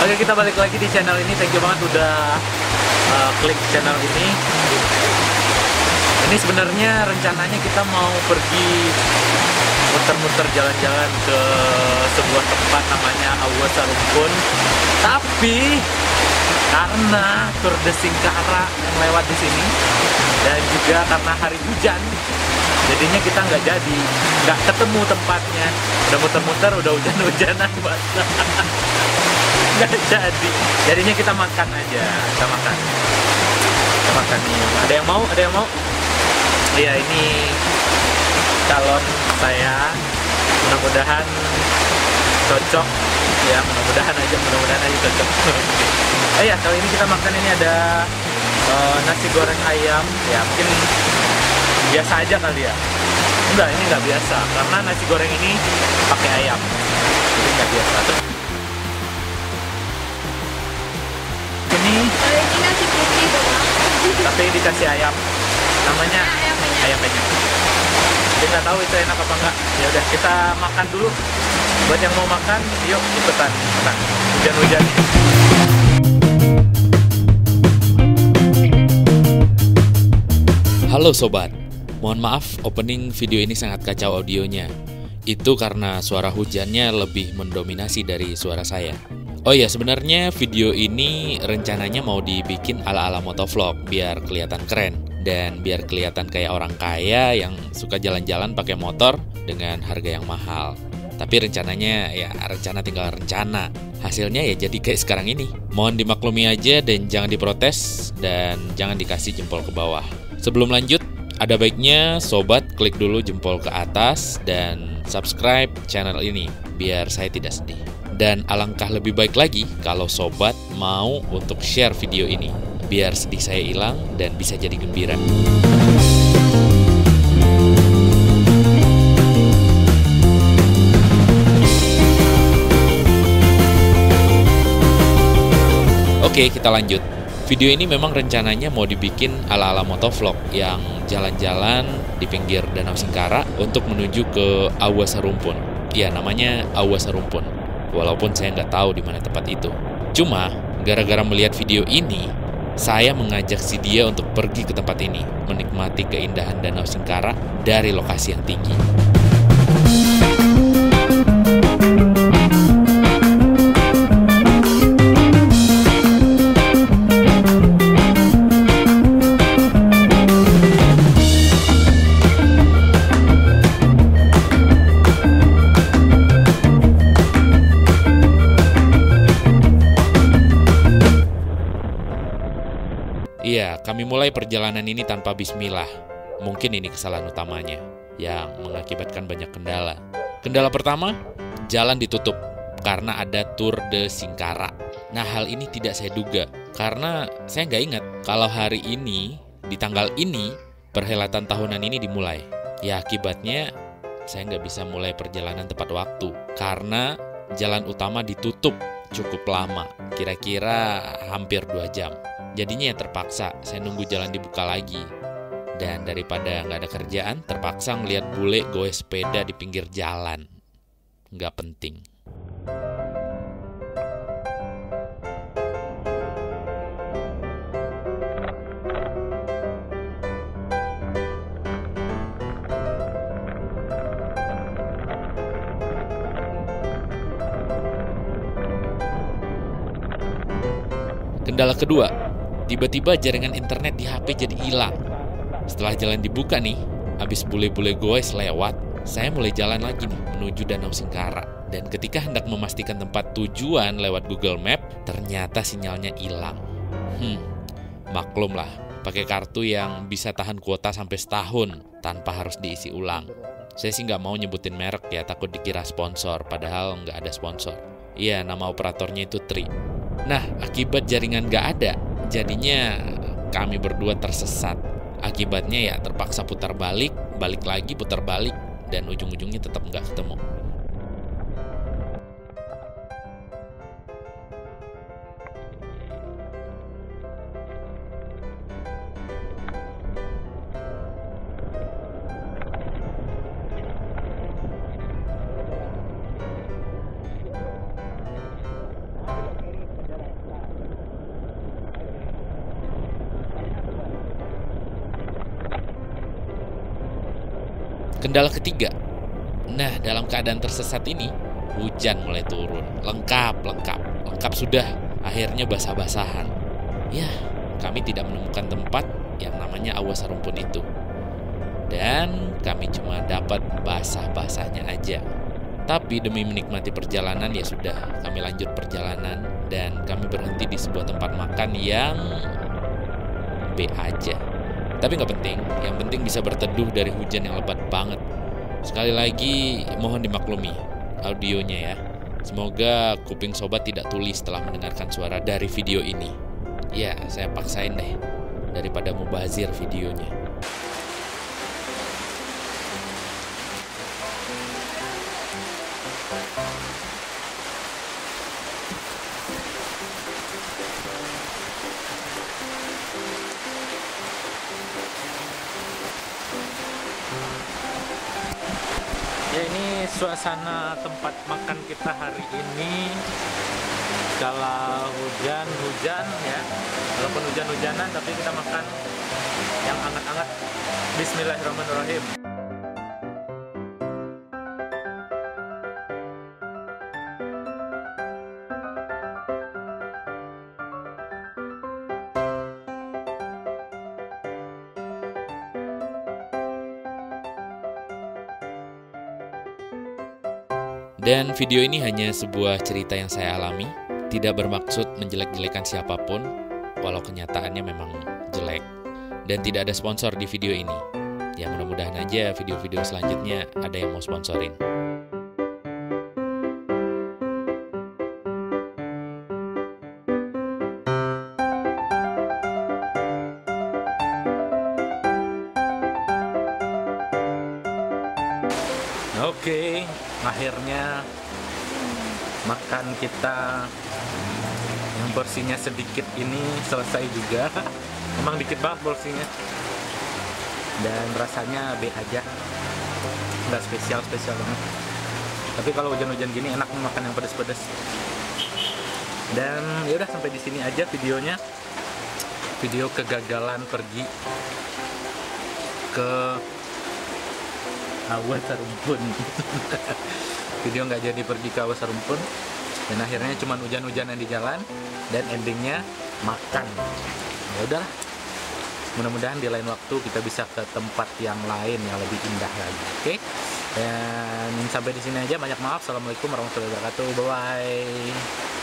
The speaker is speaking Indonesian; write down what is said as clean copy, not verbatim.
Oke, kita balik lagi di channel ini. Thank you banget udah klik channel ini. Ini sebenarnya rencananya kita mau pergi muter-muter jalan-jalan ke sebuah tempat namanya Aua Sarumpun. Tapi karena Tour de Singkara yang lewat di sini dan juga karena hari hujan, jadinya kita nggak ketemu tempatnya. Udah muter-muter, udah hujan-hujanan basah. Nggak jadi. Jadinya kita makan aja. Kita makan nih. Ada yang mau? Iya, ini calon saya. Mudah-mudahan cocok. Ya, mudah-mudahan aja cocok. Ya, kali ini kita makan ini ada nasi goreng ayam. Ya, mungkin biasa aja kali ya. Enggak, ini nggak biasa karena nasi goreng ini pakai ayam. Jadi nggak biasa. Ini nasi putih doang. tapi dikasih ayam. Namanya ayam penyet. Jadi nggak tahu itu enak apa enggak. Ya udah, kita makan dulu. Buat yang mau makan, yuk ikutan makan. Hujan-hujan. Halo sobat, mohon maaf opening video ini sangat kacau audionya. Itu karena suara hujannya lebih mendominasi dari suara saya. Oh ya, sebenarnya video ini rencananya mau dibikin ala-ala motovlog biar kelihatan keren dan biar kelihatan kayak orang kaya yang suka jalan-jalan pakai motor dengan harga yang mahal. Tapi rencananya ya rencana tinggal rencana. Hasilnya ya jadi kayak sekarang ini. Mohon dimaklumi aja dan jangan diprotes dan jangan dikasih jempol ke bawah. Sebelum lanjut, ada baiknya sobat klik dulu jempol ke atas dan subscribe channel ini biar saya tidak sedih. Dan alangkah lebih baik lagi kalau sobat mau untuk share video ini biar sedih saya hilang dan bisa jadi gembira. Oke, kita lanjut. Video ini memang rencananya mau dibikin ala-ala motovlog yang jalan-jalan di pinggir Danau Singkara untuk menuju ke Aua Sarumpun. Ya, namanya Aua Sarumpun. Walaupun saya nggak tahu di mana tempat itu. Cuma, gara-gara melihat video ini, saya mengajak si dia untuk pergi ke tempat ini, menikmati keindahan Danau Singkara dari lokasi yang tinggi. Iya, kami mulai perjalanan ini tanpa bismillah. Mungkin ini kesalahan utamanya yang mengakibatkan banyak kendala. Kendala pertama, jalan ditutup karena ada Tour de Singkara. Nah, hal ini tidak saya duga karena saya nggak ingat kalau hari ini, di tanggal ini, perhelatan tahunan ini dimulai. Ya, akibatnya saya nggak bisa mulai perjalanan tepat waktu karena jalan utama ditutup cukup lama, kira-kira hampir 2 jam. Jadinya ya terpaksa saya nunggu jalan dibuka lagi. Dan daripada nggak ada kerjaan, terpaksa ngeliat bule goes sepeda di pinggir jalan. Nggak penting. Kendala kedua, tiba-tiba jaringan internet di HP jadi hilang. Setelah jalan dibuka nih, habis bule-bule goes lewat, saya mulai jalan lagi nih menuju Danau Singkara. Dan ketika hendak memastikan tempat tujuan lewat Google Map, ternyata sinyalnya hilang. Maklum lah, pakai kartu yang bisa tahan kuota sampai setahun tanpa harus diisi ulang. Saya sih nggak mau nyebutin merek ya, takut dikira sponsor, padahal nggak ada sponsor. Iya, nama operatornya itu Tri. Nah, akibat jaringan nggak ada, jadinya kami berdua tersesat. Akibatnya ya terpaksa putar balik lagi, putar balik, dan ujung-ujungnya tetap nggak ketemu. Kendala ketiga, nah dalam keadaan tersesat ini, hujan mulai turun. Lengkap sudah, akhirnya basah-basahan. Ya, kami tidak menemukan tempat yang namanya Awa Sarumpun itu. Dan kami cuma dapat basah-basahnya aja. Tapi demi menikmati perjalanan ya sudah, kami lanjut perjalanan dan kami berhenti di sebuah tempat makan yang B aja. Tapi nggak penting, yang penting bisa berteduh dari hujan yang lebat banget. Sekali lagi mohon dimaklumi audionya ya. Semoga kuping sobat tidak tuli setelah mendengarkan suara dari video ini. Ya, saya paksain deh daripada mubazir videonya. Ya, ini suasana tempat makan kita hari ini. Kalau hujan ya, walaupun hujan-hujanan tapi kita makan yang hangat-hangat. Bismillahirrahmanirrahim. Dan video ini hanya sebuah cerita yang saya alami, tidak bermaksud menjelek-jelekan siapapun, walau kenyataannya memang jelek. Dan tidak ada sponsor di video ini. Ya mudah-mudahan aja video-video selanjutnya ada yang mau sponsorin. Oke, akhirnya makan kita yang porsinya sedikit ini selesai juga. Emang dikit banget porsinya. Dan rasanya B aja. Nggak spesial banget. Tapi kalau hujan-hujan gini enak makan yang pedas-pedas. Dan ya udah sampai di sini aja videonya. Video kegagalan pergi ke Awa Sarumpun. Video nggak jadi pergi ke Awa Sarumpun dan akhirnya cuma hujan-hujanan di jalan dan endingnya makan. Ya udahlah, mudah-mudahan di lain waktu kita bisa ke tempat yang lain yang lebih indah lagi. Oke? Dan sampai di sini aja. Banyak maaf. Assalamualaikum warahmatullahi wabarakatuh. Bye bye.